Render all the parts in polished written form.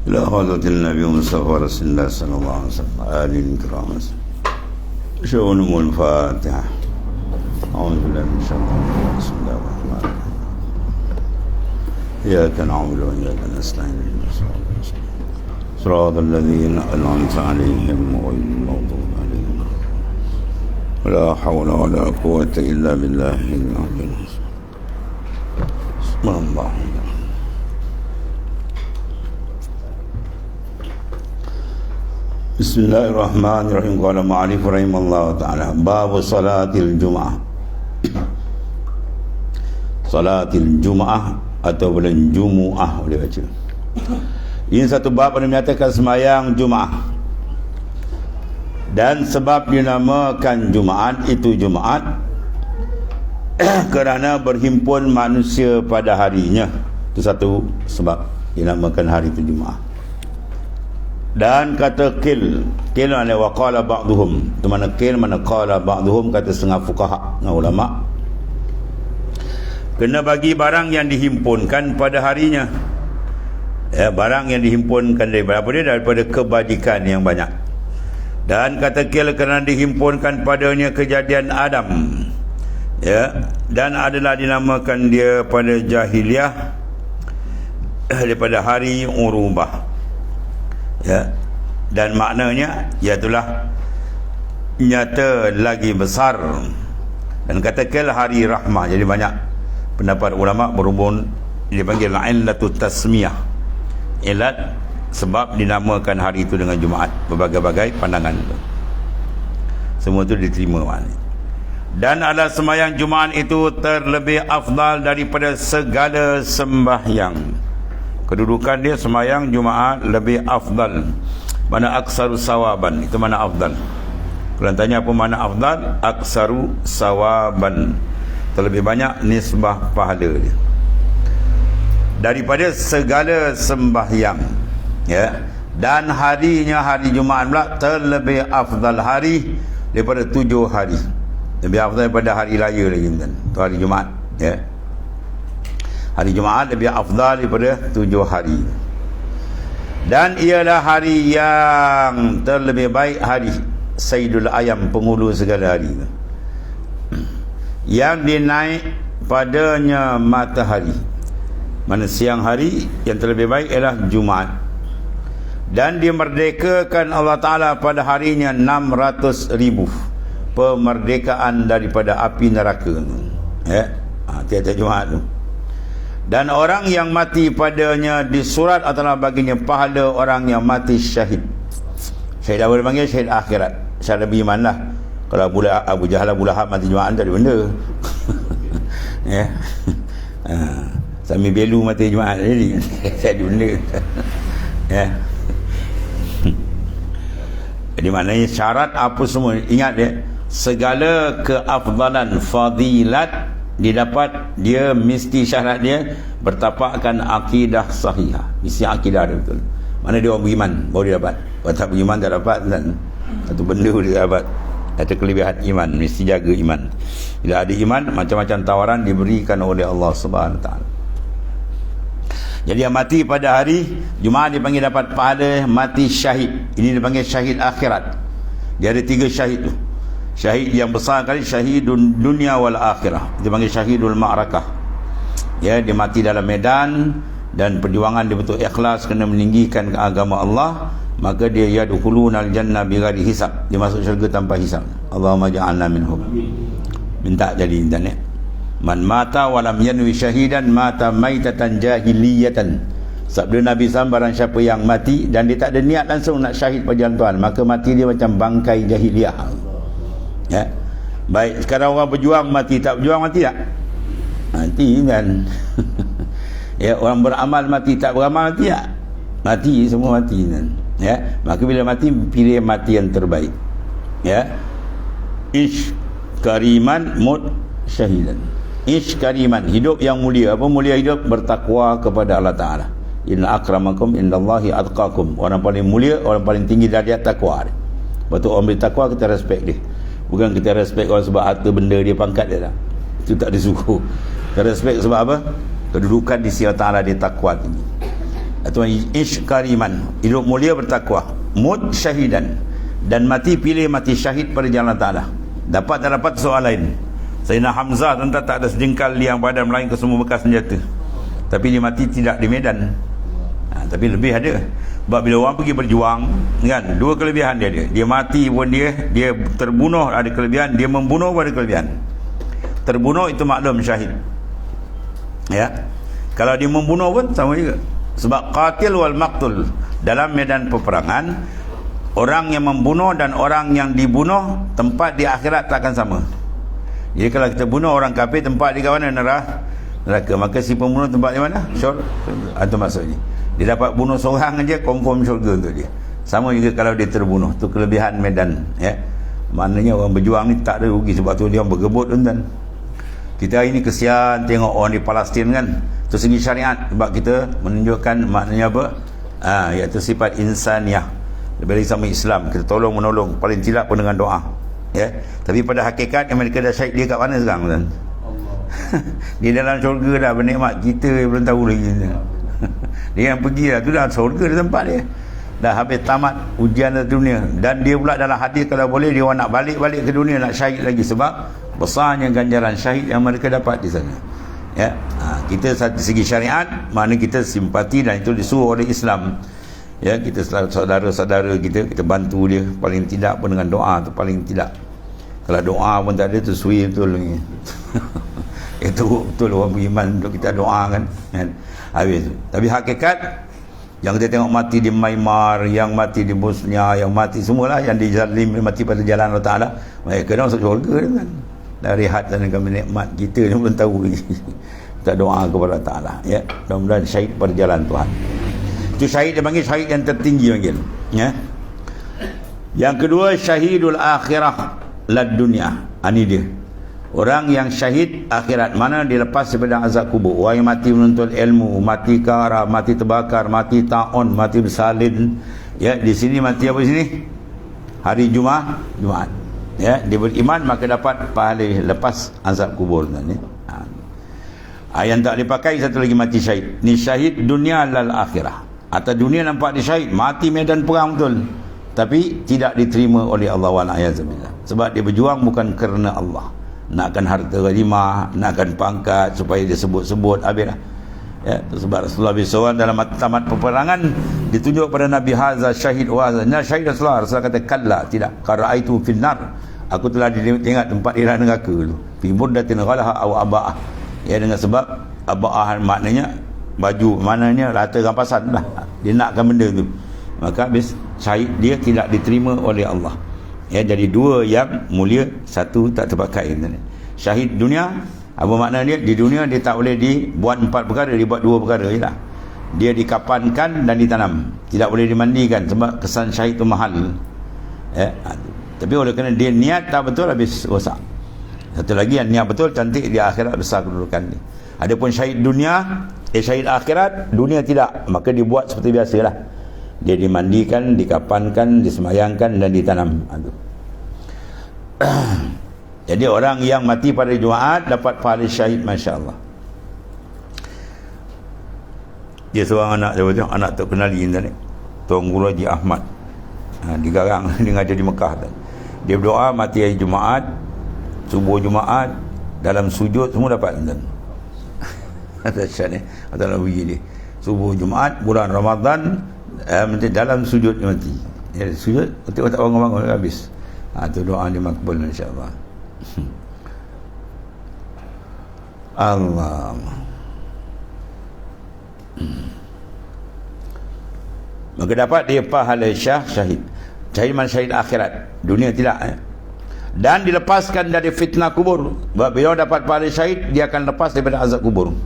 إلى حضرة النبي مصطفى رسول الله صلى الله عليه وسلم آل الكرام. شؤون الفاتحة. أعوذ بالله من الشيطان الرجيم. بسم الله الرحمن الرحيم. إياك نعبد وإياك نستعين صراط الذين أنعمت عليهم غير المغضوب عليهم ولا حول ولا قوة إلا بالله العلي العظيم. بسم الله. Bismillahirrahmanirrahim. Qala ma'alif rahimallahu ta'ala. Babu salatil jum'ah. Salatil jum'ah atau bulan jumu'ah boleh baca. Ini satu bab yang menyatakan semayang Jumaat. Dan sebab dinamakan Jumaat itu Jumaat kerana berhimpun manusia pada harinya. Itu satu sebab dinamakan hari itu Jumaat. Dan kata kil mana waqala ba'duhum, itu mana kil mana qala ba'duhum, kata setengah fuqaha dengan ulama, kena bagi barang yang dihimpunkan pada harinya, barang yang dihimpunkan daripada kebajikan yang banyak. Dan kata kil kerana dihimpunkan padanya kejadian Adam, dan adalah dinamakan dia pada jahiliah daripada hari urubah. Dan maknanya iaitulah nyata lagi besar. Dan katakan hari rahmah. Jadi banyak pendapat ulama berhubung dipanggil illatut tasmiyah, ilat sebab dinamakan hari itu dengan Jumaat. Berbagai-bagai pandangan itu, semua itu diterima maknanya. Dan adalah sembahyang Jumaat itu terlebih afdal daripada segala sembahyang. Kedudukan dia sembahyang Jumaat lebih afdal. Mana aksaru sawaban, itu mana afdal. Kalau tanya apa mana afdal, aksaru sawaban, terlebih banyak nisbah pahala dia daripada segala sembahyang. Dan harinya hari Jumaat pula terlebih afdal hari daripada 7 hari. Lebih afdal daripada hari raya lagi kan. Itu hari Jumaat. Hari Jumaat lebih afdal daripada 7 hari. Dan ialah hari yang terlebih baik hari Sayyidul Ayam, penghulu segala hari, yang dinaik padanya matahari. Mana siang hari yang terlebih baik ialah Jumaat. Dan dimerdekakan Allah Ta'ala pada harinya 600,000 pemerdekaan daripada api neraka. Tiap-tiap Jumaat tu. Dan orang yang mati padanya disurat adalah baginya pahala orang yang mati syahid. Syahid apa dia panggil? Syahid akhirat. Syahid Nabi Iman lah. Kalau Abu Jahal, Abu Lahab mati Jumaat tak ada benda. Sami Belu mati Jumaat jadi tak ada benda. Jadi maknanya syarat apa semua. Ingat dia, segala keafdalan, fadilat didapat, dia mesti syarat dia bertapakkan akidah sahihah, mesti akidah dia betul. Mana dia orang beriman baru dia dapat. Kalau tak beriman tak dapat kan? Satu benda dia dapat. Itu kelebihan iman, mesti jaga iman. Bila ada iman, macam-macam tawaran diberikan oleh Allah Subhanahu Wa Taala. Jadi yang mati pada hari Jumaat dipanggil dapat pahala mati syahid. Ini dipanggil syahid akhirat. Dia ada 3 syahid tu. Syahid yang besar kali, syahidun dunia wal akhirah, dipanggil syahidul ma'rakah. Dia mati dalam medan dan perjuangan dia betul ikhlas kena meninggikan agama Allah, maka dia yadkhulunal jannah bighairi hisab, dia masuk syurga tanpa hisab. Allahumma ja'alna minhum. Minta jadi internet. Man mata walam yanwi syahidan mata maitatan jahiliyatan. Sabda Nabi SAW, barang siapa yang mati dan dia tak ada niat langsung nak syahid pada jalan Tuhan, maka mati dia macam bangkai jahiliyah. Baik, sekarang orang berjuang mati, tak berjuang mati tak? Mati kan. Orang beramal mati, tak beramal mati tak? Mati, semua mati kan. Maka bila mati, pilih mati yang terbaik. Ish kariman mut syahidan. Ish kariman, hidup yang mulia. Apa mulia hidup? Bertakwa kepada Allah Ta'ala. Inna akramakum indallahi atqakum. Orang paling mulia, orang paling tinggi darjat takwa. Betul, orang bertakwa kita respect dia. Bukan kita respect orang sebab harta benda dia, pangkat dia tak. Itu tak disuruh. Kita respect sebab apa? Kedudukan di sisi Allah Ta'ala, dia takwa tinggi. atau ish kariman, hidup mulia bertakwa, mut syahidan, dan mati pilih mati syahid pada jalan Allah Ta'ala. Dapat tak dapat soal lain. Sayyidina Hamzah tuan-tuan tak ada sejengkal liang badan melainkan semua bekas senjata, tapi dia mati tidak di medan. Tapi lebih ada. Sebab bila orang pergi berjuang kan, dua kelebihan dia ada. Dia mati pun dia terbunuh ada kelebihan, dia membunuh pun ada kelebihan. Terbunuh itu maklum syahid. Ya. Kalau dia membunuh pun sama juga. Sebab qatil wal maqtul dalam medan peperangan, orang yang membunuh dan orang yang dibunuh tempat di akhirat takkan sama. Jadi kalau kita bunuh orang kafir, tempat di mana? Neraka. Maka si pembunuh tempat di mana? Syurga. Itu maksudnya. Dia dapat bunuh seorang aja, confirm syurga untuk dia. Sama juga kalau dia terbunuh. Itu kelebihan medan. Ya. Maknanya orang berjuang ni tak ada rugi. Sebab tu dia bergebut tuan-tuan. Kita hari ni kesian tengok orang di Palestin kan. Itu segi syariat. Sebab kita menunjukkan maknanya apa? Iaitu sifat insaniah. Lebih lagi sama Islam. Kita tolong menolong. Paling tidak pun dengan doa. Ya. Tapi pada hakikat yang mereka dah syahid, dia kat mana sekarang tuan? Dia dalam syurga dah bernikmat. Kita belum tahu lagi. Dia yang pergi dah, tu dah syurga di tempat dia. Dah habis tamat ujian di dunia. Dan dia pula dalam hadis kalau boleh dia nak balik ke dunia, nak syahid lagi. Sebab besarnya ganjaran syahid yang mereka dapat di sana. Ya. Kita satu segi syariat, mana kita simpati dan itu disuruh oleh Islam. Ya, kita saudara-saudara kita bantu dia paling tidak pun dengan doa tu paling tidak. Kalau doa pun tak ada tu sui betul lagi. Itu betul orang beriman untuk kita doa kan. Habis tu. Tapi hakikat yang kita tengok mati di Myanmar, yang mati di Bosnia, yang mati semualah yang dizalim, mati pada jalan Allah Ta'ala, mereka dah masuk syurga kan. Dari rehat dan nikmat kita ni belum tahu lagi. Kita doa kepada Allah Ta'ala ya. Mudah-mudahan syahid pada jalan Tuhan. Itu syahid dia panggil syahid yang tertinggi panggil. Ya. Yang kedua syahidul akhirah lad dunia. Ini dia. Orang yang syahid akhirat, mana dilepas daripada azab kubur. Orang yang mati menuntut ilmu, mati kara, mati terbakar, mati ta'un, mati bersalin. Ya, di sini mati apa di sini? Hari Jumaat. Ya, dia beriman maka dapat pahala lepas azab kubur ni. Yang tak dipakai satu lagi mati syahid. Ni syahid dunia lal akhirah. Atau dunia nampak dia syahid, mati medan perang betul. Tapi tidak diterima oleh Allah wa'ala ayazabillah. Sebab dia berjuang bukan kerana Allah. Nakkan harta ghanimah, nakkan pangkat supaya dia sebut-sebut habislah. Ya, sebab Rasulullah SAW dalam tamat peperangan ditunjuk pada Nabi Hazza syahid wa hazza. Nah syahid Rasulullah kata kalla, tidak. Qara'aitu fil nar. Aku telah tengok tempat dia dalam neraka dulu. Fi muddatin ghalaha aw aba'ah. Ya, dengan sebab aba'ah maknanya baju, maknanya rata rampasan lah. Dia nakkan benda tu. Maka habis syahid dia tidak diterima oleh Allah. Ya, jadi dua yang mulia, satu tak terpakai. Syahid dunia, apa makna dia? Di dunia dia tak boleh dibuat 4 perkara, dia buat 2 perkara je lah. Dia dikapankan dan ditanam, tidak boleh dimandikan sebab kesan syahid tu mahal. Ya, tapi oleh kerana dia niat tak betul, habis rosak. Satu lagi yang niat betul, cantik, di akhirat besar kedudukan dia. Adapun syahid dunia, syahid akhirat, dunia tidak, maka dibuat seperti biasalah. Dia dimandikan, dikapankan, disemayangkan dan ditanam. Jadi orang yang mati pada Jumaat dapat pahala syahid, masya-Allah. Dia seorang anak dia betul, anak tak kenali ni. Tuan Guru Haji Ahmad. Di Garang, dia ngajar di Mekah tadi. Dia berdoa mati hari Jumaat, subuh Jumaat, dalam sujud semua dapat tuan. Dahsyat ni. Atau begini. Subuh Jumaat bulan Ramadan, dalam sujud mati. Ya, sujud betul tak bangun-bangun habis. Tu doa dia makbul insya-Allah. Allah. Maka dapat dia pahala syahid. Syahid man syahid akhirat. Dunia tidak. Dan dilepaskan dari fitnah kubur. Sebab bila dapat pahala syahid, dia akan lepas daripada azab kubur.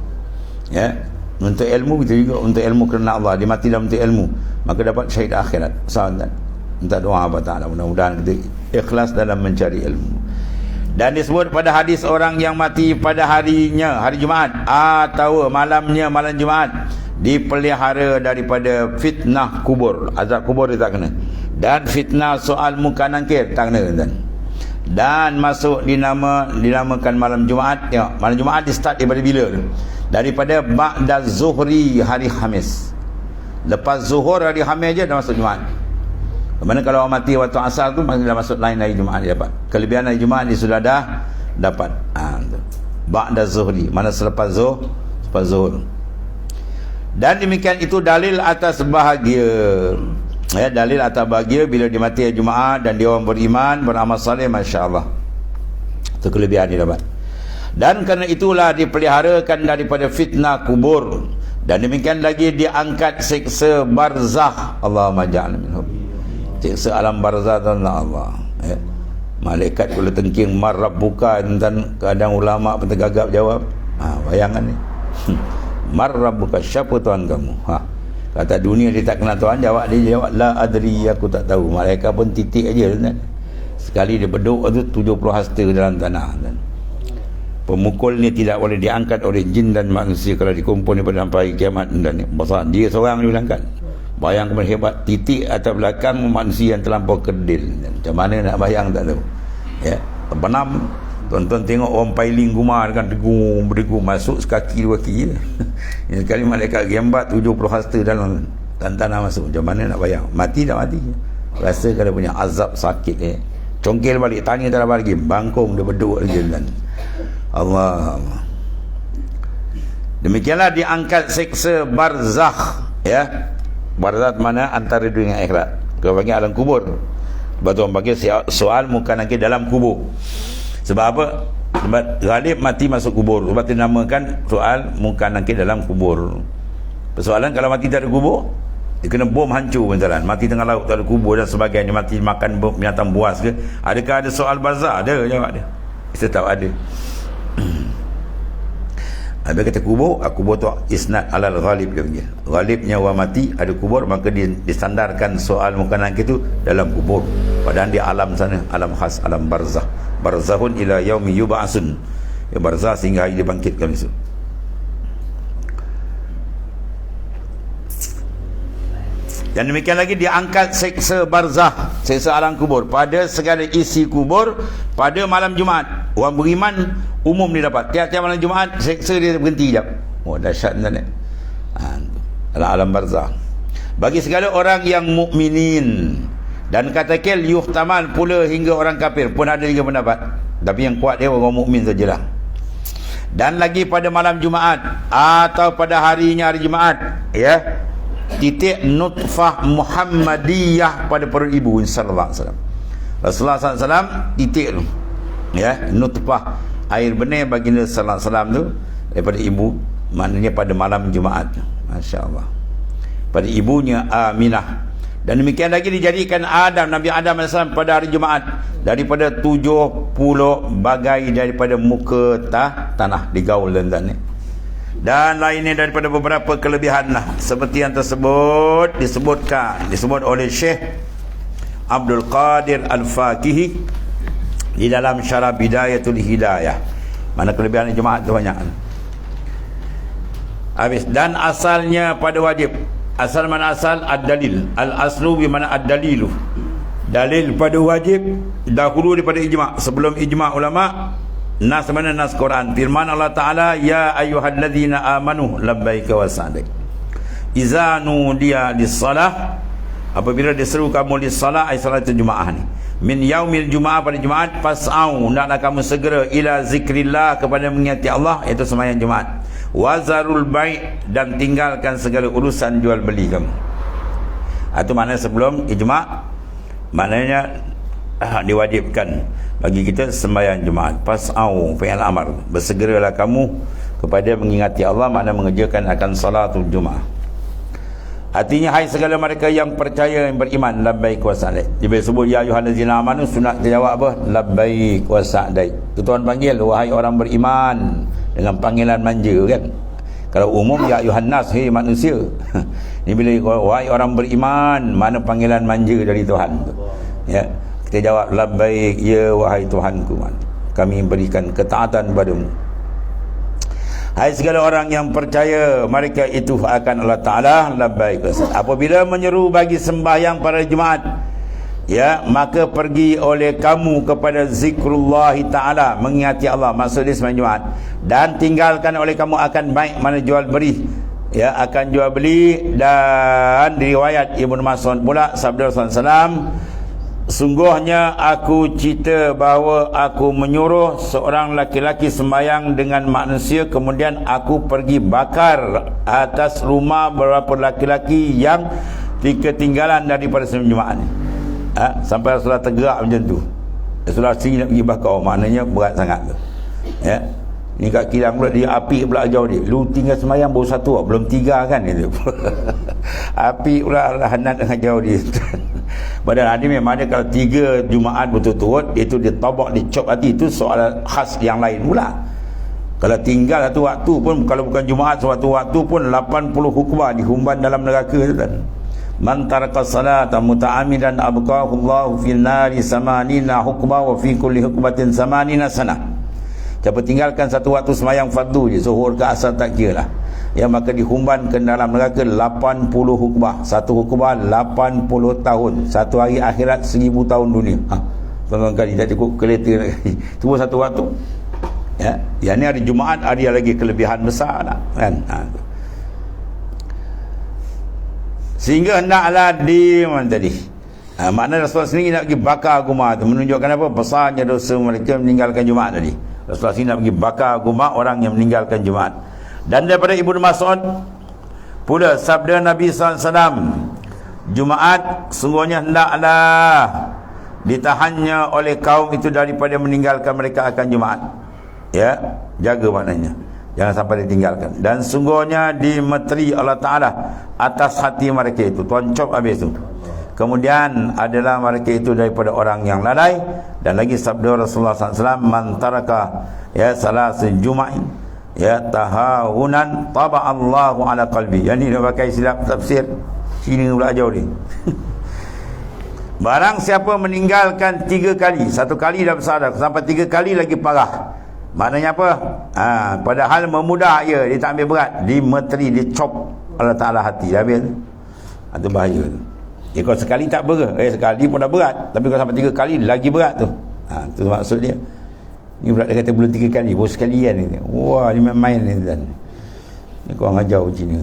Ya. Untuk ilmu kita juga, untuk ilmu kerana Allah, dia mati dalam untuk ilmu, maka dapat syahid akhirat. Sahabat minta doa apa Ta'ala, mudah-mudahan kita ikhlas dalam mencari ilmu. Dan disebut pada hadis orang yang mati pada harinya, hari Jumaat atau malamnya, malam Jumaat, dipelihara daripada fitnah kubur. Azab kubur dia tak kena, dan fitnah soal muka nangkir tak kena. Dan masuk dinamakan malam Jumaat. Ya, malam Jumaat di start daripada bila tu? Daripada ba'da zuhri hari Khamis. Lepas zuhur hari hamil je dah masuk Jumaat. Mana kalau orang mati waktu asar tu dah masuk lain hari Jumaat dia dapat. Kelebihan hari Jumaat dia sudah dah dapat. Ba'da zuhri, mana selepas zuhur. Dan demikian itu dalil atas bahagia. Ya, dalil atas bahagia bila dia mati hari Jumaat dan dia orang beriman, beramal saleh, masya-Allah. Itu kelebihan dia dapat. Dan kerana itulah dipeliharakan daripada fitnah kubur. Dan demikian lagi diangkat siksa barzakh. Allahumma ja'alna minhum. Siksa alam barzakh Allah. Ya. Malaikat kula tengking mar rabbuka, dan kadang ulama pun tergagap jawab. Bayangan ni. Mar rabbuka, siapa Tuhan kamu? Kata dunia dia tak kenal Tuhan, jawab la adri, aku tak tahu. Malaikat pun titik aja kan. Sekali dia beduk tu 70 hasta dalam tanah kan. Pemukul ni tidak boleh diangkat oleh jin dan manusia kalau dikumpul pada hari kiamat. Dan besar dia seorang dia angkat. Bayang kepada hebat, titik atas belakang manusia yang terlampau kerdil. Macam mana nak bayang tak tahu. Ya, benam. Tuan-tuan tengok orang pailing gumar kan, berdegung masuk sekaki dua kaki je. Sekali malaikat gembat 70 hasta dalam tanah masuk. Macam mana nak bayang? Mati tak mati. Rasa kalau punya azab sakit congkel balik, tanya tak dapat lagi, bangkung dia beduk lagi dan Allah. Demikianlah diangkat siksa barzakh, ya. Barzakh mana antara dunia akhirat. Kalau bagi alam kubur. Sebab tu orang panggil soal muka nakir dalam kubur. Sebab apa? Sebab ghalib mati masuk kubur. Sebab tu namakan soal muka nakir dalam kubur. Persoalan kalau mati tak ada kubur, dia kena bom hancur misalnya. Mati tengah laut tak ada kubur dan sebagainya, mati makan binatang buas ke. Adakah ada soal barzakh? Ada, jawab dia. Kita tahu ada. Habis kata kubur tu isnad alal ghalib dia panggil. Ghalibnya orang mati ada kubur, maka disandarkan soal mukanan itu dalam kubur. Padahal di alam sana, alam khas, alam barzakh. Barzakhun ila yaumi yub'atsun. Ya, barzakh sehingga hari dibangkitkan esok. Dan demikian lagi diangkat siksa barzakh, siksa alam kubur pada segala isi kubur pada malam Jumaat. Orang beriman umum dia dapat. Tiap-tiap malam Jumaat siksa dia berhenti sekejap. Oh, dahsyat sebenarnya. Alam barzakh. Bagi segala orang yang mukminin, dan katakan yuhtamal pula hingga orang kafir pun ada juga pendapat. Tapi yang kuat dia orang mukmin sajalah. Dan lagi pada malam Jumaat atau pada harinya hari Jumaat, ya. Titik nutfah Muhammadiyah pada perut ibu sallallahu alaihi wasallam. Rasulullah sallallahu alaihi wasallam titik tu, ya, nutfah air benih baginda sallallahu alaihi wasallam tu daripada ibu, maknanya pada malam Jumaat. Masya-Allah. Pada ibunya Aminah. Dan demikian lagi dijadikan Nabi Adam AS pada hari Jumaat daripada 70 bagai daripada muka tanah digaul dan lainnya daripada beberapa kelebihan lah, seperti yang disebut oleh Syekh Abdul Qadir Al-Faqihi di dalam Syarah Bidayatul Hidayah. Mana kelebihan Jumaat tu banyak. Habis. Dan asalnya pada wajib. Asal mana asal? Ad-dalil. Al-aslu bimana ad-dalilu. Dalil pada wajib dahulu daripada ijma'. Sebelum ijma' ulama', nas mana nas Quran. Firman Allah Ta'ala, ya ayyuhalladzina amanu labbaika wa sa'daik. Iza nudiya lis-salah, apabila diseru kamu lis-salah, ay salat Jumaat ni. Min yaumil Jumaat, pada Jumaat, fas'au, hendaklah kamu segera ila zikrillah, kepada mengingati Allah, iaitu sembahyang Jumaat. Wazarul bai', dan tinggalkan segala urusan jual beli kamu. Itu maknanya sebelum ijma', maknanya diwajibkan bagi kita sembahyang Jumaat. Fas'au, fi'il amar, bersegeralah kamu kepada mengingati Allah, makna mengerjakan akan salatul Jumaat. Artinya, hai segala mereka yang percaya, yang beriman, labbaik wa sa'daik. Dia sebut ya ayyuhallazina amanu, sunat dia jawab apa? Labbaik wa sa'daik. Tuan panggil wahai orang beriman dengan panggilan manja kan. Kalau umum ya ayyuhan nas, hei manusia. Ini bila wahai orang beriman, mana panggilan manja dari Tuhan tu. Ya, kita jawab labbaik, ya wahai Tuhanku, kami berikan ketaatan padamu. Hai segala orang yang percaya, mereka itu akan Allah Ta'ala labbaik. Apabila menyeru bagi sembahyang pada Jumaat, ya, maka pergi oleh kamu kepada zikrullah Ta'ala, mengingati Allah, maksudnya sembahyang Jumaat, dan tinggalkan oleh kamu akan baik, mana jual beri, ya akan jual beli. Dan diriwayat Ibnu Mas'ud pula sabda Rasulullah SAW, sungguhnya aku cerita bahawa aku menyuruh seorang laki-laki sembahyang dengan manusia, kemudian aku pergi bakar atas rumah beberapa laki-laki yang ketinggalan daripada sembahyang Jumaat ni. Sampai Rasulullah tergerak macam tu. Rasulullah sini nak pergi bakar, maknanya berat sangat tu. Ya. Ni kat kilang pula dia api pula jauh dia. Lu tinggal sembahyang baru satu, belum tiga kan itu. Api pula hanat dengan jauh dia. Padahal ada memang ada kalau 3 Jumaat betul-betul itu dia tabak, dia cop hati, itu soal khas yang lain pula. Kalau tinggal satu waktu pun, kalau bukan Jumaat suatu waktu pun 80 hukbah dihumban dalam neraka tu kan. Man taraka salata muta'ammidan abqahu Allahu fil nari samanina hukbah wa fi kulli hukbatin samanina sanah. Siapa tinggalkan satu waktu sembahyang fardu je, zuhur ke asar tak kira lah, ya maka dihumban ke dalam neraka 80 hukbah. Satu hukbah 80 tahun. Satu hari akhirat 1000 tahun dunia. Tuan-tuan kali tak cukup kereta nak kali. Cuma satu waktu. Ya, yang ni hari Jumaat ada lagi kelebihan besar lah, kan. Sehingga hendaklah di mana tadi? Makna Rasulullah sendiri nak pergi bakar rumah tu, menunjukkan apa? Besarnya dosa mereka meninggalkan Jumaat tadi. Rasulullah sendiri nak pergi bakar rumah orang yang meninggalkan Jumaat. Dan daripada Ibnu Mas'ud pula sabda Nabi SAW, Jumaat sungguhnya hendaklah ditahannya oleh kaum itu daripada meninggalkan mereka akan Jumaat. Ya, jaga maknanya, jangan sampai ditinggalkan. Dan sungguhnya dimeteri Allah Ta'ala atas hati mereka itu. Tuan cop habis tu. Kemudian adalah mereka itu daripada orang yang lalai. Dan lagi sabda Rasulullah SAW, man taraka ya salasin juma'in ya tahawunan taba Allahu ala qalbi. Yang ni dia pakai silap tafsir sini pula jauh ni. Barang siapa meninggalkan 3 kali, 1 kali dah besar dah, sampai 3 kali lagi parah. Maknanya apa? Padahal memudah dia tak ambil berat, dimeteri, dicop Allah Ta'ala hati, dah habis. Itu bahaya tu. Ya, kalau sekali tak berat, sekali pun dah berat, tapi kalau sampai 3 kali lagi berat tu. Tu maksud dia. Ni pula dia kata belum 3 kali, baru sekalian ni. Wah, ni main-main ni tuan. Ni korang ajar Cina.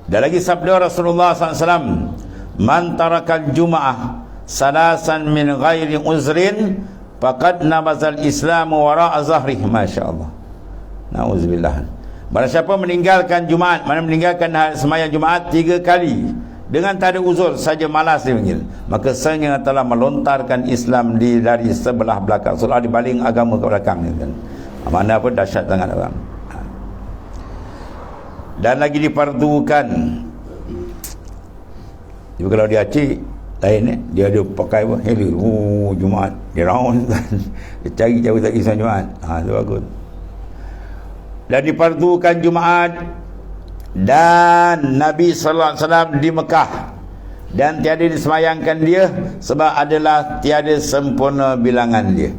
Dan lagi sabda Rasulullah SAW, man tarakal jum'ah salasan min ghairi uzrin faqad nabazal islamu wara'a zahrih. Masya-Allah. Nauzubillah. Barang siapa meninggalkan Jumaat, mana meninggalkan sembahyang Jumaat 3 kali dengan tak ada uzur saja, malas dia panggil, maka sesungguhnya telah melontarkan Islam dari sebelah belakang, seolah dibaling agama ke belakang ni kan. Mana pun dahsyat sangat orang. Dan lagi difardukan. Jadi kalau dia Aceh lain dia ada pakai apa? Hello. Jumaat dia round kan. Dia cari jauh tak kisah Jumaat. Tu bagus. Dan difardukan Jumaat. Dan Nabi sallallahu alaihi wasallam di Mekah dan tiada disemayangkan dia sebab adalah tiada sempurna bilangan dia.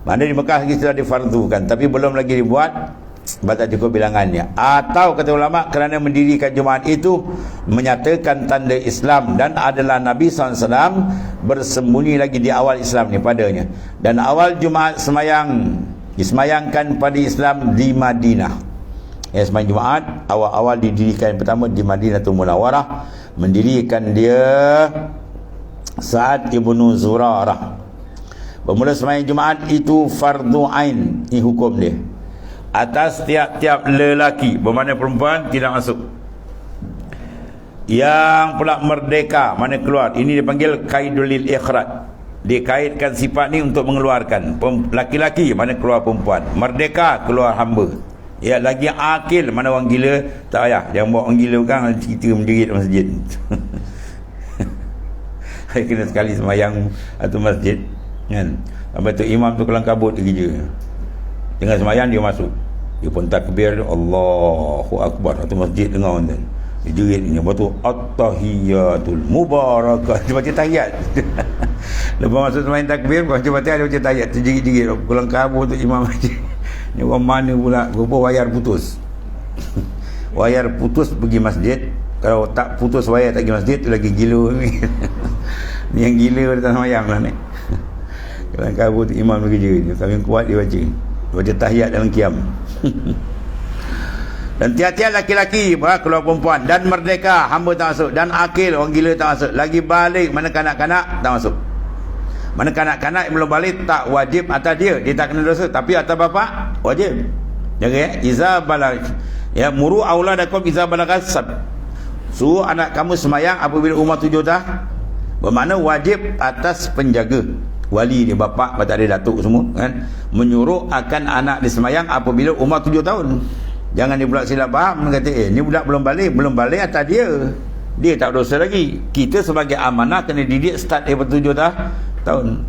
Mana di Mekah lagi sudah difardukan tapi belum lagi dibuat sebab tak cukup bilangannya. Atau kata ulama kerana mendirikan Jumaat itu menyatakan tanda Islam dan adalah Nabi SAW bersembunyi lagi di awal Islam ni padanya. Dan awal Jumaat disemayangkan pada Islam di Madinah. Sembahyang Jumaat awal-awal didirikan pertama di Madinatul Munawwarah, mendirikan dia Sa'ad ibnu Zurarah. Bermula sembahyang Jumaat itu fardu ain, ini hukum dia atas tiap-tiap lelaki, bermakna perempuan tidak masuk. Yang pula merdeka, mana keluar, ini dipanggil kaidul ikhraj, dikaitkan sifat ni untuk mengeluarkan. Laki-laki mana keluar perempuan, merdeka keluar hamba. Ya, lagi akil, mana orang gila tak payah, dia bawa orang gila kan cerita menjerit masjid. Saya kena sekali sembahyang atau masjid kan, sampai tu imam tu kelang kabut kerja, tengah sembahyang dia masuk, dia pun takbir Allahu Akbar, atau masjid dengar kan, dia jerit ni, lepas tu at-tahiyatul mubarakah, dia baca tahiyat. Lepas masuk sembahyang takbir, baca fatihah, dia baca tahiyat, terjerit-jerit kelang kabut tu imam masjid. Ni orang mana pula rupa wayar putus. Wayar putus pergi masjid, kalau tak putus wayar tak pergi masjid, tu lagi gila ni. Ni yang gila datang sembahyang lah ni. Kalau kabut imam bekerja ni, kami kuat dia baca tahiyat dalam qiyam. Dan tiap-tiap laki-laki keluar perempuan, dan merdeka hamba tak masuk, dan akil orang gila tak masuk, lagi balik mana kanak-kanak tak masuk. Mana kanak-kanak yang belum balik tak wajib atas dia tak kena dosa, tapi atas bapa wajib. Jaga ya, iza balag ya, muru auladakum iza balagasab, suruh anak kamu semayang apabila umur 7 tahun. Bermakna wajib atas penjaga, wali dia, bapa, tak ada datuk semua kan, menyuruh akan anak dia semayang apabila umur 7 tahun. Jangan dia pula silap faham, kata ni budak belum balik atas dia tak dosa lagi. Kita sebagai amanah kena didik start daripada 7 tahun.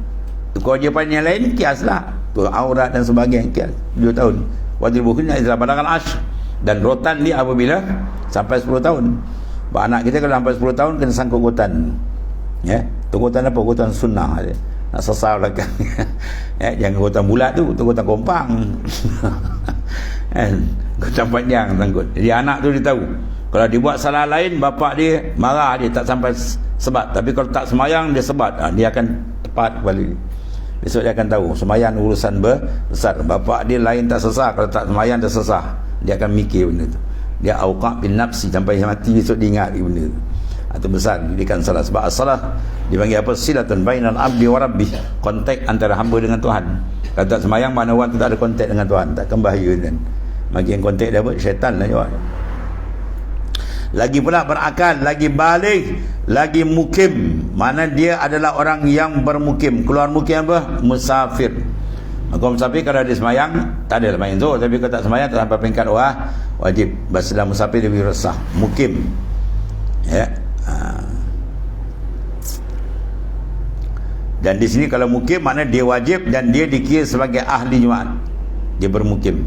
Kewajipan yang lain kiaslah, tu aurat dan sebagainya, kias 7 tahun. Wadribuhunna idza balagal ashr, dan rotan dia apabila sampai 10 tahun. Anak kita kalau sampai 10 tahun kena sangkut rotan. Ya, tu rotan apa? Rotan sunnah dia. Nak sesar belakang. Ya, jangan rotan bulat tu rotan kompang. Rotan panjang sangkut. Jadi anak tu dia tahu. Kalau dia buat salah lain, bapak dia marah, dia tak sampai sebat. Tapi kalau tak semayang, dia sebat. Dia akan tepat kembali. Besok dia akan tahu semayang urusan besar. Bapak dia lain tak sesah, kalau tak semayang dia sesah. Dia akan mikir benda tu. Dia awqa' bin nafsi, sampai mati besok dia ingat benda tu. Itu besar didikan salah. Sebab as-salah dipanggil apa? Silatun bainal abdi wa rabbih, kontak antara hamba dengan Tuhan. Kalau tak semayang, mana orang tu tak ada kontak dengan Tuhan, takkan bahaya kan. Makin kontak dia apa? Syaitan lah jawab. Lagi pula berakal, lagi balik, lagi mukim. Mana dia adalah orang yang bermukim. Keluar mukim apa? Musafir. Maka musafir kalau dia semayang, tak ada main zuhur. Tapi kalau tak semayang, tak sampai peringkat wajib. Bahasa musafir dia resah. Mukim. Ya. Dan di sini kalau mukim, makna dia wajib dan dia dikira sebagai ahli Jumaat. Dia bermukim.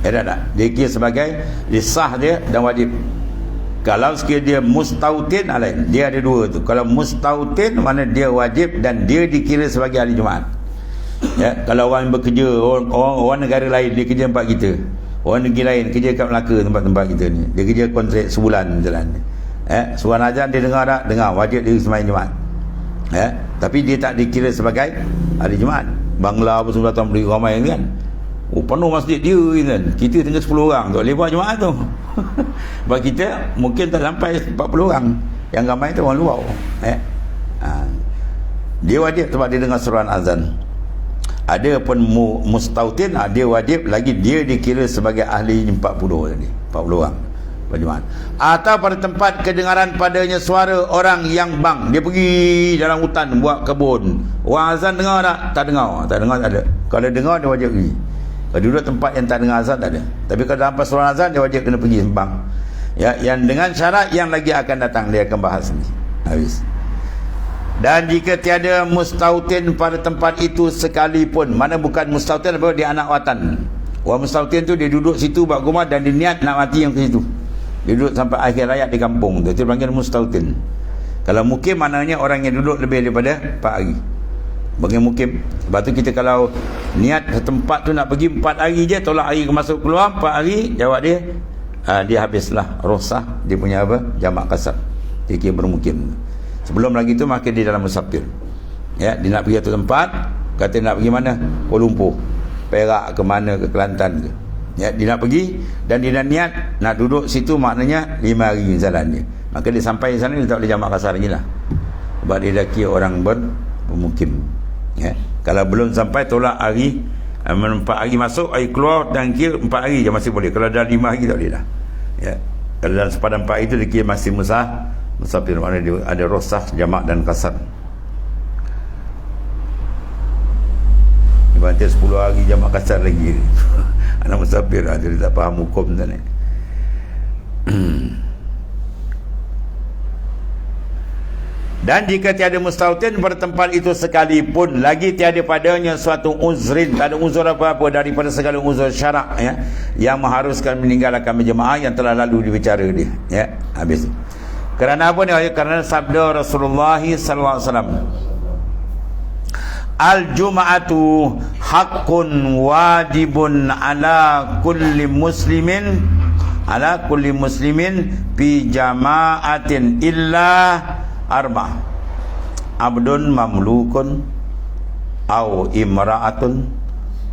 Tak? Dia kira sebagai lisah dia dan wajib. Kalau sekiranya dia mustautin, lain. Dia ada dua tu. Kalau mustautin, mana dia wajib dan dia dikira sebagai ahli Jumaat. Ya, kalau orang yang bekerja, orang negara lain, dia kerja tempat kita. Orang negeri lain kerja kat Melaka, tempat-tempat kita ni. Dia kerja kontrak sebulan jalan. Suruh azan dia dengar tak? Dengar. Wajib dia sembahyang Jumaat. Tapi dia tak dikira sebagai ahli Jumaat. Bangla apa semua datang beri ramai kan. Penuh masjid dia kan. Kita tinggal 10 orang tak boleh buat Jumaat tu. Sebab kita mungkin tak sampai 40 orang. Yang ramai tu orang luar. Dia wajib sebab dia dengar seruan azan. Ada pun mustautin, dia wajib lagi, dia dikira sebagai ahli 40 tadi. 40 orang Jumaat. Atau pada tempat kedengaran padanya suara orang yang bang. Dia pergi dalam hutan buat kebun. Orang azan dengar tak? Tak dengar. Tak dengar tak ada. Kalau dengar dia wajib pergi. Kalau duduk tempat yang tak dengar azan tak ada. Tapi kalau dalam suara azan dia wajib kena pergi sembang. Ya, yang dengan syarat yang lagi akan datang dia akan bahas ni. Habis. Dan jika tiada mustautin pada tempat itu sekalipun, mana bukan mustautin apa, dia anak watan. Orang mustautin tu dia duduk situ buat rumah dan dia niat nak mati yang ke situ. Dia duduk sampai akhir hayat di kampung tu. Itu dipanggil mustautin. Kalau mukim maknanya orang yang duduk lebih daripada 4 hari. Bagi mukim. Sebab tu kita kalau niat tempat tu nak pergi 4 hari je, tolak hari masuk keluar 4 hari, jawab dia dia habislah rosah dia punya apa? Jamak kasar. Dia kira bermukim. Sebelum lagi tu makin di dalam musafir. Ya, dia nak pergi satu tempat, kata nak pergi mana? Kuala Lumpur, Perak ke mana, ke Kelantan ke. Ya, dia nak pergi dan dia nak niat nak duduk situ, maknanya 5 hari jalan dia. Maka dia sampai di sana dia tak boleh jamak kasar lagi lah. Sebab dia dah kira orang bermukim. Ya. Kalau belum sampai tolak hari 4 hari masuk, hari keluar dan kira 4 hari je masih boleh. Kalau dah 5 hari tak boleh dah. Ya. Kalau dalam sepadan 4 hari itu dia kira masih musafir, maknanya dia ada rosah, jamak dan kasar. Dia bantai 10 hari jamak kasar lagi. Anak musafir dia tak faham hukum tu ni. Dan jika tiada mustautin pada tempat itu sekalipun, lagi tiada padanya suatu uzrin, tak ada uzur apa-apa daripada segala uzur syarak, ya, yang mengharuskan meninggalkan berjemaah yang telah lalu dibicara dia. Ya, habis. Kerana apa ni? Kerana sabda Rasulullah sallallahu alaihi wasallam, al-jum'atu haqqun wajibun ala kulli muslimin fi jama'atin illa arba' abdun mamlukun au imra'atun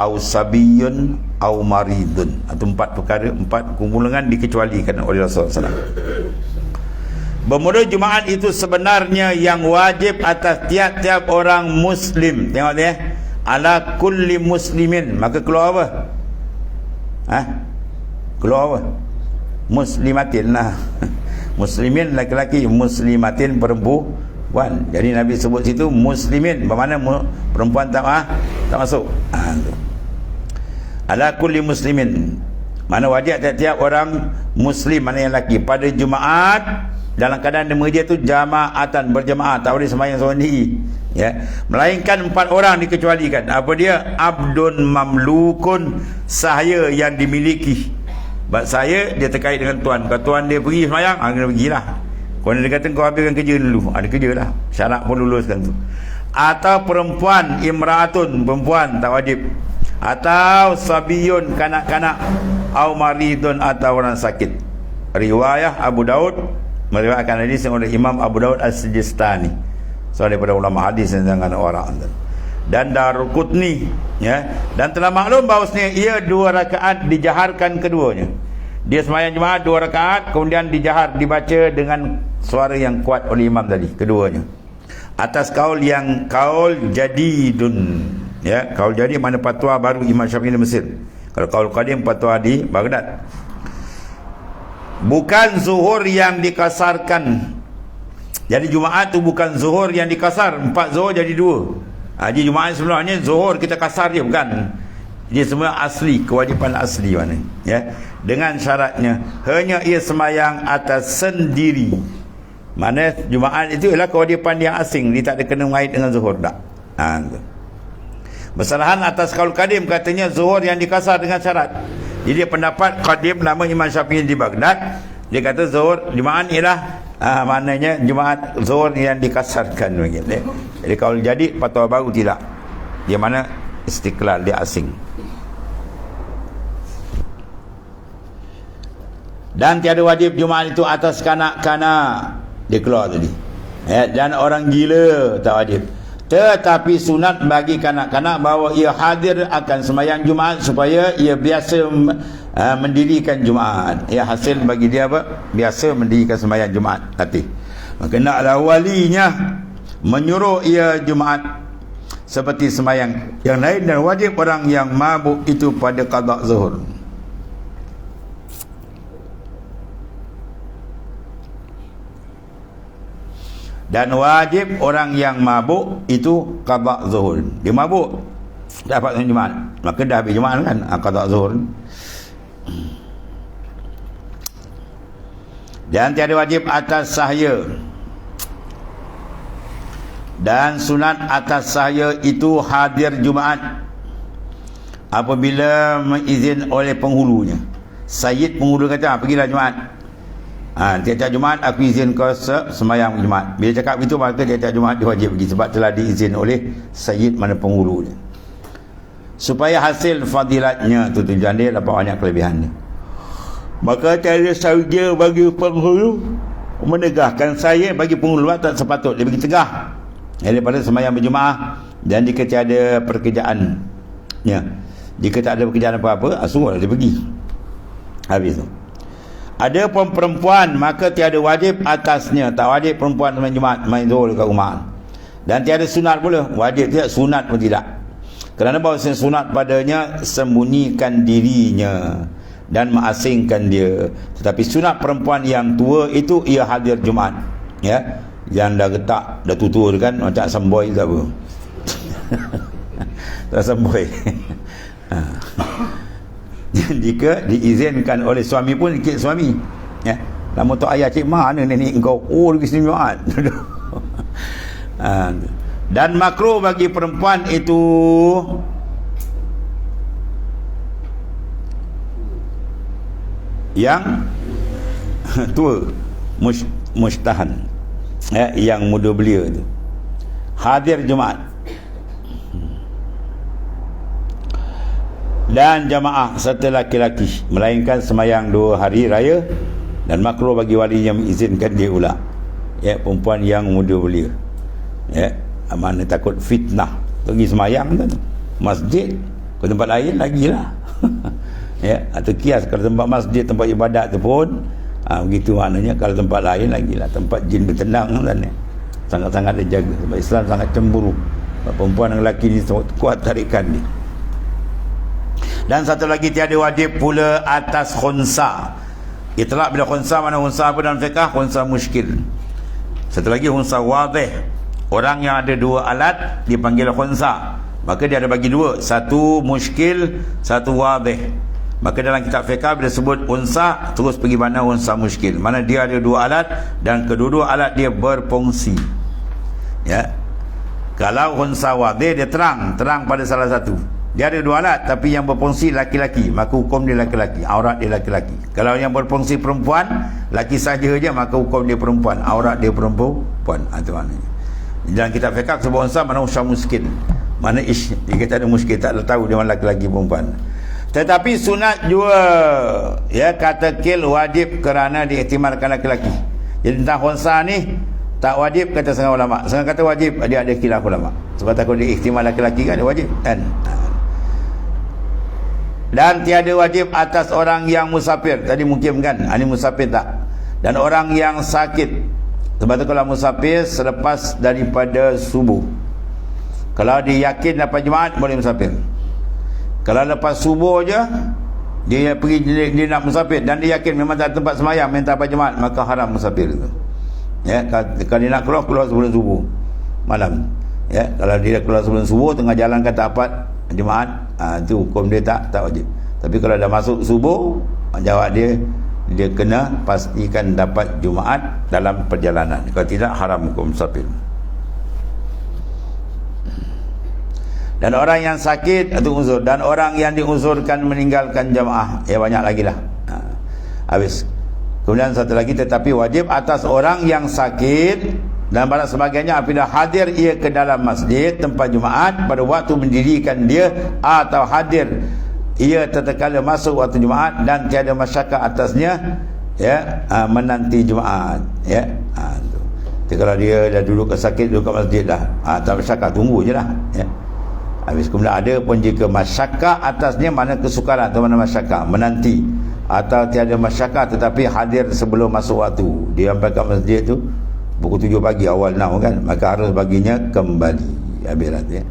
au sabiyun au maridun. Itu 4 perkara, 4 kumpulan dikecualikan oleh Rasulullah SAW. Bermula Jumaat itu sebenarnya yang wajib atas tiap-tiap orang Muslim. Tengok dia, ala kulli muslimin. Maka keluar apa? Keluar apa? Muslimatin lah. Muslimin laki-laki, muslimatin perempuan. Jadi Nabi sebut situ muslimin, bermakna perempuan tak masuk. Ala kulli muslimin, mana wajib tiap-tiap orang Muslim, mana yang lelaki, pada Jumaat dalam keadaan dia tu jamaatan, berjemaah, tak boleh sembahyang seorang diri, ya. Melainkan 4 orang dikecualikan. Apa dia? Abdun mamlukun, sahaya yang dimiliki. Sebab saya dia terkait dengan tuan. Kalau tuan dia pergi sembahyang, kena pergilah. Kalau dia kata kau habiskan kerja dulu, ada kerja lah, syarat pun luluskan tu. Atau perempuan, imraatun, perempuan tak wajib. Atau sabiyun, kanak-kanak, au maridun, atau orang sakit. Riwayah Abu Daud meriwayatkan hadis oleh Imam Abu Daud As-Sijistani, seorang daripada ulama hadis tentang orang. Dan Darqutni, ya, dan telah maklum bahawasanya ia 2 rakaat dijaharkan keduanya. Dia sembahyang Jumaat 2 rakaat, kemudian dijahar, dibaca dengan suara yang kuat oleh imam tadi, keduanya. Atas kaul yang kaul jadidun, ya, kaul jadi mana fatwa baru Imam Syafi'i di Mesir. Kalau kaul qadim fatwa di Baghdad. Bukan zuhur yang dikasarkan. Jadi Jumaat tu bukan zuhur yang dikasar, 4 zuhur jadi 2. Jadi Jumaat sebenarnya zuhur kita kasar dia, bukan. Dia semua asli, kewajipan asli mana, ya. Dengan syaratnya hanya ia sembahyang atas sendiri. Mana Jumaat itu ialah kewajipan yang asing, dia tak ada kena mengait dengan zuhur tak. Bersalahan atas kaul qadim, katanya zuhur yang dikasar dengan syarat. Jadi pendapat qadim nama Imam Syafi'i di Baghdad, dia kata zuhur Jumaat ialah maknanya Jumaat zuhur yang dikasarkan begitu. Jadi kalau jadi fatwa baru tidak. Dia mana istiqlal, dia asing. Dan tiada wajib Jumaat itu atas kanak-kanak. Dia keluar tadi, ya, dan orang gila tak wajib. Tetapi sunat bagi kanak-kanak bahawa ia hadir akan sembahyang Jumaat supaya ia biasa mendirikan Jumaat. Ia hasil bagi dia apa? Biasa mendirikan sembahyang Jumaat nanti. Maka naklah walinya menyuruh ia Jumaat seperti sembahyang yang lain, dan wajib orang yang mabuk itu pada qada zuhur. Dan wajib orang yang mabuk itu qada zuhur. Dia mabuk, dapat Jumaat, maka dah habis Jumaat kan, qada zuhur. Dan tiada wajib atas sahaya, dan sunat atas sahaya itu hadir Jumaat apabila mengizin oleh penghulunya. Sayyid penghulu kata, pergilah Jumaat. Tiap-tiap Jumaat aku izin kau sembahyang Jumaat. Bila cakap begitu, maka tiap-tiap Jumaat dia wajib pergi, sebab telah diizin oleh Sayyid mana penghulu dia. Supaya hasil fadilatnya tu, tujuan dia dapat banyak kelebihannya. Maka tiada sahaja bagi penghulu menegahkan saya, bagi penghulu tak sepatut dia bagi tegah daripada sembahyang berjemaah. Dan jika tiada pekerjaan, ya, jika tak ada pekerjaan apa-apa, suruhlah dia pergi. Habis tu. Ada perempuan, maka tiada wajib atasnya. Tak wajib perempuan sembahyang Jumaat, main zuhur kat rumah. Dan tiada sunat pula. Wajib tidak, sunat pun tidak. Kerana bahawa sunat padanya sembunyikan dirinya dan mengasingkan dia. Tetapi sunat perempuan yang tua itu ia hadir Jumaat, ya. Yang dah getak, dah tutur kan, macam semboi tak apa. Tak semboi. Jika diizinkan oleh suami pun ikut suami, ya. Lama tu ayah, cik mana nenek engkau? Oh, pergi sini Jumaat. Dan makruh bagi perempuan itu yang tua, mustahan, ya, yang muda belia itu hadir Jumaat dan jamaah serta laki-laki, melainkan sembahyang 2 hari raya. Dan makruh bagi wali yang mengizinkan dia pula, ya, perempuan yang muda belia, ya, mana takut fitnah pergi sembahyang kan masjid, ke tempat lain lagi lah. ya, atau kias kalau tempat masjid, tempat ibadat tu pun begitu maknanya. Kalau tempat lain lagi lah, tempat jin bertenang kan, sangat-sangat dijaga. Sebab Islam sangat cemburu perempuan dan lelaki ni kuat tarikan ni. Dan satu lagi, tiada wajib pula atas khunsa. Itlaq bila khunsa, mana khunsa apa dalam fiqah? Khunsa muskil. Satu lagi khunsa wadih, orang yang ada dua alat dipanggil khunsa. Maka dia ada bagi dua, satu muskil, satu wadih. Maka dalam kitab fiqah bila sebut unsa, terus pergi mana unsa muskil, mana dia ada dua alat dan kedua-dua alat dia berfungsi. Ya, kalau unsa wadih dia terang pada salah satu, dia ada dua alat tapi yang berfungsi laki-laki, maka hukum dia laki-laki, aurat dia laki-laki. Kalau yang berfungsi perempuan, laki saja je, maka hukum dia perempuan, aurat dia perempuan. Itu maknanya. Dalam kitab fiqah sebut unsa, mana unsa muskil, mana dia kata ada muskil, tak tahu dia mana laki-laki perempuan. Tetapi sunat juga, ya, kata kil wajib kerana diihtimalkan laki-laki. Jadi tentang khunsa ni tak wajib kata setengah ulama, setengah kata wajib, dia ada khilaf ulama. Sebab takut diihtimal laki-laki kan dia wajib kan. Dan tiada wajib atas orang yang musafir. Tadi mungkin kan, ini musafir tak. Dan orang yang sakit. Sebab tu kalau musafir selepas daripada subuh, kalau dia yakin dapat Jumaat, boleh musafir. Kalau lepas subuh je dia pergi, dia nak musafir dan dia yakin memang tak ada tempat semayang, minta dapat Jumaat, maka haram musafir itu. Ya, kalau dia nak keluar sebelum subuh malam. Ya, kalau dia keluar sebelum subuh tengah jalan kata dapat Jumaat, itu hukum dia tak wajib. Tapi kalau dah masuk subuh, jawab dia kena pastikan dapat Jumaat dalam perjalanan. Kalau tidak, haram hukum musafir. Dan orang yang sakit itu uzur, dan orang yang diuzurkan meninggalkan jamaah, ya banyak lagi lah. Habis. Kemudian satu lagi, tetapi wajib atas orang yang sakit dan barang sebagainya apabila hadir ia ke dalam masjid tempat Jumaat pada waktu mendirikan dia, atau hadir ia tatkala masuk waktu Jumaat dan tiada masyarakat atasnya, ya, menanti Jumaat, ya. Jadi kalau dia dah duduk sakit, duduk kat masjid dah, tak masyarakat, tunggu je lah, ya. Habis. Kemudian ada pun jika masyarakat atasnya, mana kesukaran atau mana masyarakat menanti, atau tiada masyarakat tetapi hadir sebelum masuk waktu, dia sampai kat masjid tu pukul 7 pagi awal now kan, maka harus baginya kembali. Habis ya.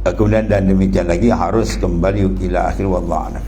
Kemudian dan demikian lagi harus kembali ila akhir wallahu a'lam.